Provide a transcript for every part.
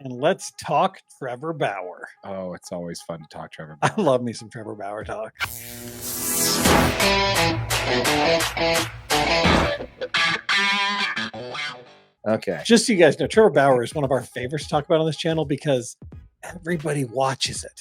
and let's talk Trevor Bauer. Oh, it's always fun to talk Trevor I Bauer. love me some Trevor Bauer talk. Okay. Just so you guys know, Trevor Bauer is one of our favorites to talk about on this channel because everybody watches it.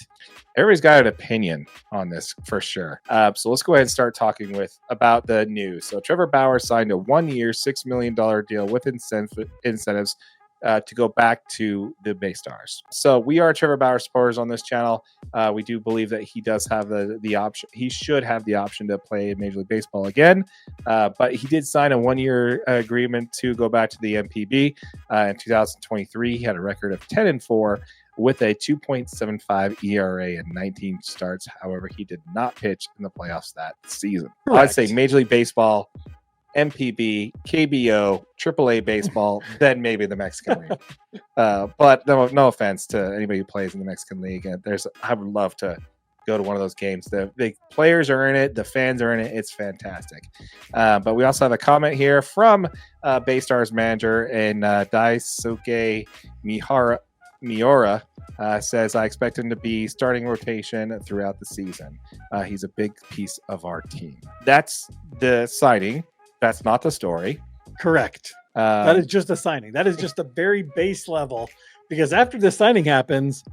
Everybody's got an opinion on this for sure. So let's go ahead and start talking about the news. So Trevor Bauer signed a 1-year, $6 million deal with incentives to go back to the Bay Stars. So we are Trevor Bauer supporters on this channel. We do believe that he does have the option. He should have the option to play Major League Baseball again. But he did sign a 1-year agreement to go back to the MPB. In 2023, he had a record of 10-4 with a 2.75 ERA and 19 starts. However, he did not pitch in the playoffs that season. Correct. I'd say Major League Baseball, MPB, KBO, AAA baseball, then maybe the Mexican League. But no offense to anybody who plays in the Mexican League. I would love to go to one of those games. The players are in it. The fans are in it. It's fantastic. But we also have a comment here from Bay Stars manager and Daisuke Miura says, I expect him to be starting rotation throughout the season. He's a big piece of our team. That's the signing. That's not the story. Correct. That is just a signing. That is just a very base level. Because after the signing happens...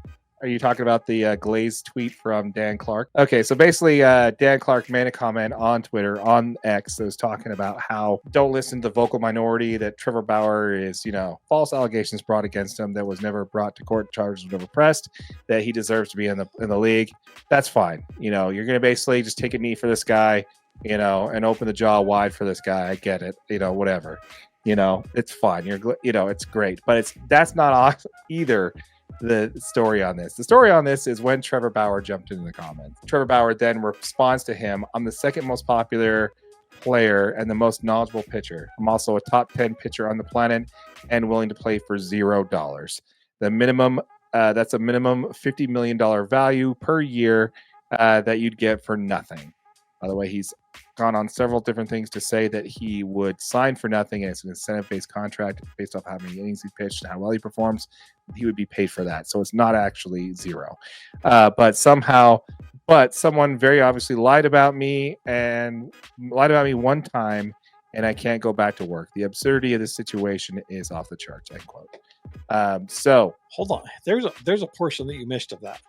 Are you talking about the glazed tweet from Dan Clark? Okay, so basically Dan Clark made a comment on Twitter, on X, that was talking about how don't listen to the vocal minority, that Trevor Bauer is, false allegations brought against him that was never brought to court, charges were never pressed, that he deserves to be in the league. That's fine. You're going to basically just take a knee for this guy, and open the jaw wide for this guy. I get it. Whatever. It's fine. It's great. But that's not either the story on this. The story on this is when Trevor Bauer jumped into the comments. Trevor Bauer then responds to him, I'm the second most popular player and the most knowledgeable pitcher. I'm also a top 10 pitcher on the planet and willing to play for $0. The minimum, that's a minimum $50 million value per year that you'd get for nothing. By the way, he's gone on several different things to say that he would sign for nothing, and it's an incentive-based contract based off how many innings he pitched and how well he performs. He would be paid for that, so it's not actually zero. But someone very obviously lied about me one time, and I can't go back to work. The absurdity of this situation is off the charts. End quote. So hold on. There's a portion that you missed of that.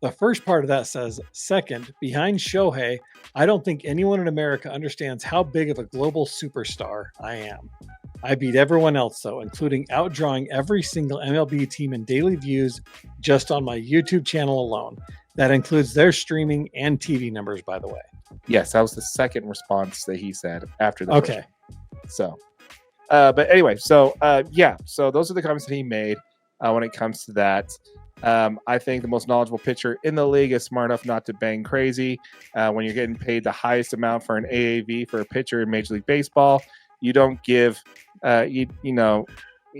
The first part of that says, second, behind Shohei, I don't think anyone in America understands how big of a global superstar I am. I beat everyone else, though, including outdrawing every single MLB team in daily views just on my YouTube channel alone. That includes their streaming and TV numbers, by the way. Yes, that was the second response that he said after the Okay. First. So, but anyway, so those are the comments that he made when it comes to that. I think the most knowledgeable pitcher in the league is smart enough not to bang crazy. When you're getting paid the highest amount for an AAV for a pitcher in Major League Baseball, you don't give you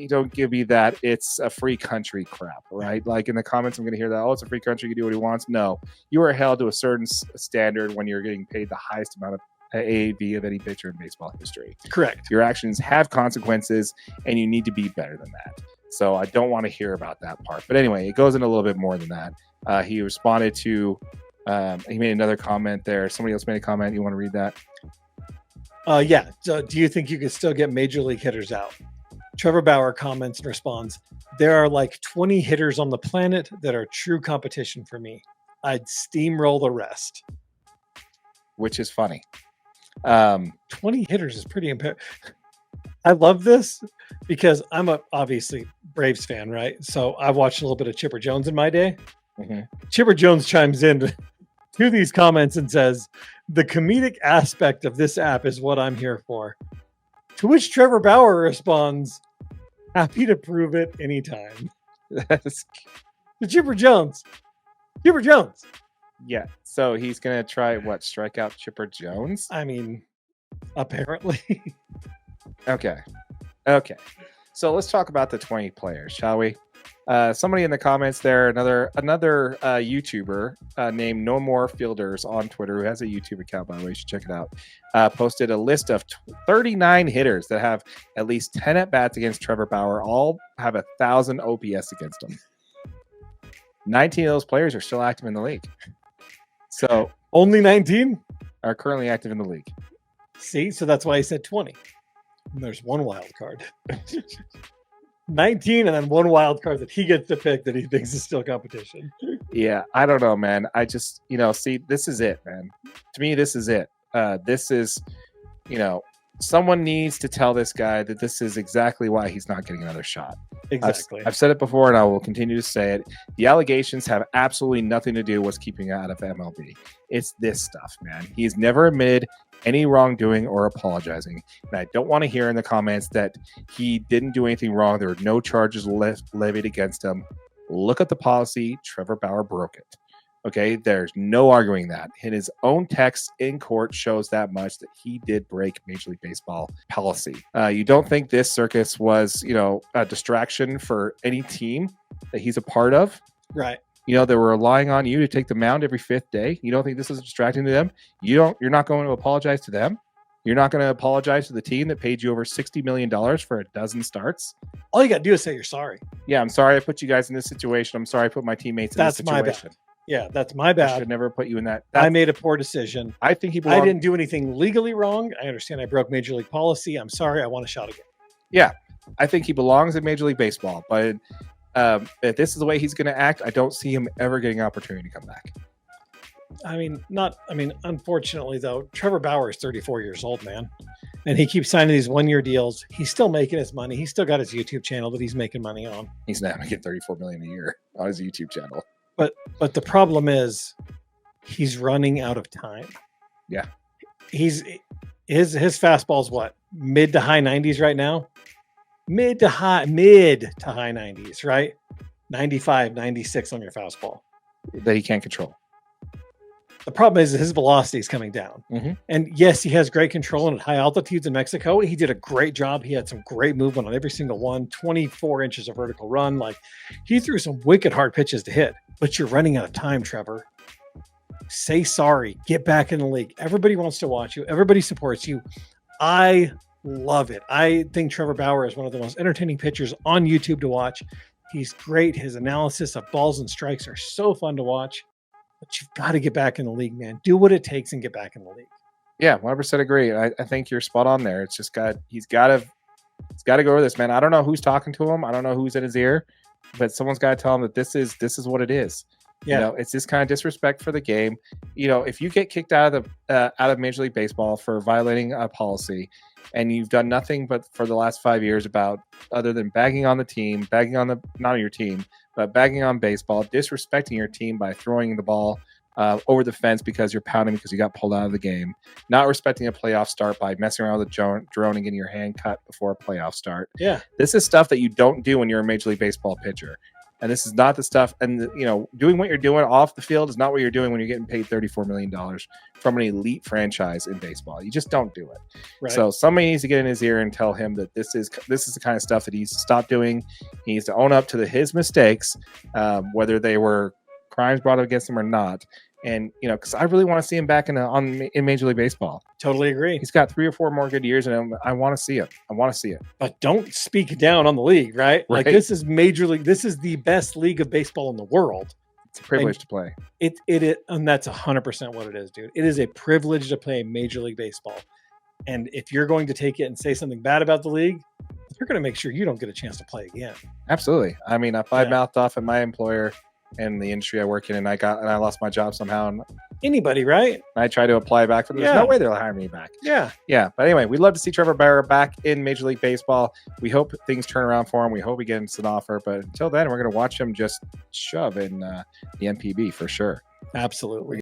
don't give me that it's a free country crap, right? Like in the comments, I'm going to hear that, oh, it's a free country, you can do what he wants. No, you are held to a certain standard when you're getting paid the highest amount of AAV of any pitcher in baseball history. Correct. Your actions have consequences, and you need to be better than that. So I don't want to hear about that part. But anyway, it goes into a little bit more than that. He responded to, he made another comment there. Somebody else made a comment. You want to read that? Yeah. So do you think you could still get major league hitters out? Trevor Bauer comments and responds, there are like 20 hitters on the planet that are true competition for me. I'd steamroll the rest. Which is funny. 20 hitters is pretty impaired. I love this because I'm obviously Braves fan, right? So I watched a little bit of Chipper Jones in my day. Mm-hmm. Chipper Jones chimes in to these comments and says, the comedic aspect of this app is what I'm here for. To which Trevor Bauer responds, happy to prove it anytime. That's Chipper Jones. Chipper Jones. Yeah. So he's going to try strike out Chipper Jones? I mean, apparently. Okay. So let's talk about the 20 players, shall we? Somebody in the comments there, another YouTuber named No More Fielders on Twitter, who has a YouTube account, by the way, you should check it out, posted a list of 39 hitters that have at least 10 at-bats against Trevor Bauer, all have 1,000 OPS against him. 19 of those players are still active in the league. So only 19 are currently active in the league. See, so that's why I said 20. And there's one wild card. 19 and then one wild card that he gets to pick that he thinks is still competition. Yeah, I don't know, man. I just, see, this is it, man. To me, this is it. This is, someone needs to tell this guy that this is exactly why he's not getting another shot. Exactly. I've said it before and I will continue to say it. The allegations have absolutely nothing to do with what's keeping him out of MLB. It's this stuff, man. He's never admitted any wrongdoing or apologizing. And I don't want to hear in the comments that he didn't do anything wrong. There were no charges levied against him. Look at the policy. Trevor Bauer broke it. Okay, there's no arguing that. And his own text in court shows that much, that he did break Major League Baseball policy. You don't think this circus was, a distraction for any team that he's a part of? Right. They were relying on you to take the mound every fifth day. You don't think this is distracting to them? You're not going to apologize to them? You're not going to apologize to the team that paid you over $60 million for a dozen starts? All you got to do is say you're sorry. Yeah, I'm sorry I put you guys in this situation. I'm sorry I put my teammates in this situation. That's my bad. Yeah, that's my bad. I should never put you in that. I made a poor decision. I think I didn't do anything legally wrong. I understand I broke Major League policy. I'm sorry. I want a shot again. Yeah, I think he belongs in Major League Baseball. But if this is the way he's going to act, I don't see him ever getting an opportunity to come back. Unfortunately, though, Trevor Bauer is 34 years old, man. And he keeps signing these one-year deals. He's still making his money. He's still got his YouTube channel that he's making money on. He's not making $34 million a year on his YouTube channel. But the problem is he's running out of time. Yeah. His fastball's what? Mid to high 90s right now? Mid to high 90s, right? 95, 96 on your fastball. That he can't control. The problem is his velocity is coming down. Mm-hmm. And yes, he has great control and at high altitudes in Mexico. He did a great job. He had some great movement on every single one, 24 inches of vertical run. Like, he threw some wicked hard pitches to hit, but you're running out of time, Trevor. Say sorry. Get back in the league. Everybody wants to watch you. Everybody supports you. I love it. I think Trevor Bauer is one of the most entertaining pitchers on YouTube to watch. He's great. His analysis of balls and strikes are so fun to watch. But you've got to get back in the league, man. Do what it takes and get back in the league. Yeah, 100% agree. I think you're spot on there. It's just he's got to go with this, man. I don't know who's talking to him. I don't know who's in his ear, but someone's got to tell him that this is what it is. Yeah, it's this kind of disrespect for the game. If you get kicked out of Major League Baseball for violating a policy, and you've done nothing but for the last 5 years other than bagging on the team, not on your team, but bagging on baseball, disrespecting your team by throwing the ball over the fence because you're pounding because you got pulled out of the game, not respecting a playoff start by messing around with a drone and getting your hand cut before a playoff start. Yeah, this is stuff that you don't do when you're a Major League Baseball pitcher. And this is not the stuff, and doing what you're doing off the field is not what you're doing when you're getting paid $34 million from an elite franchise in baseball. You just don't do it. Right. So somebody needs to get in his ear and tell him that this is the kind of stuff that he needs to stop doing. He needs to own up to his mistakes, whether they were crimes brought up against him or not. And because I really want to see him back in Major League Baseball. Totally agree. He's got 3 or 4 more good years in him. I want to see it. But don't speak down on the league, right? Like, this is Major League. This is the best league of baseball in the world. It's a privilege to play. It and that's 100% what it is, dude. It is a privilege to play Major League Baseball. And if you're going to take it and say something bad about the league, you're going to make sure you don't get a chance to play again. Absolutely. I mean, if I mouthed off at my employer in the industry I work in, and I lost my job somehow, and anybody, right? I try to apply back for them. There's no way they'll hire me back. Yeah. But anyway, we'd love to see Trevor Bauer back in Major League Baseball. We hope things turn around for him. We hope he gets an offer, but until then, we're going to watch him just shove in the NPB for sure. Absolutely.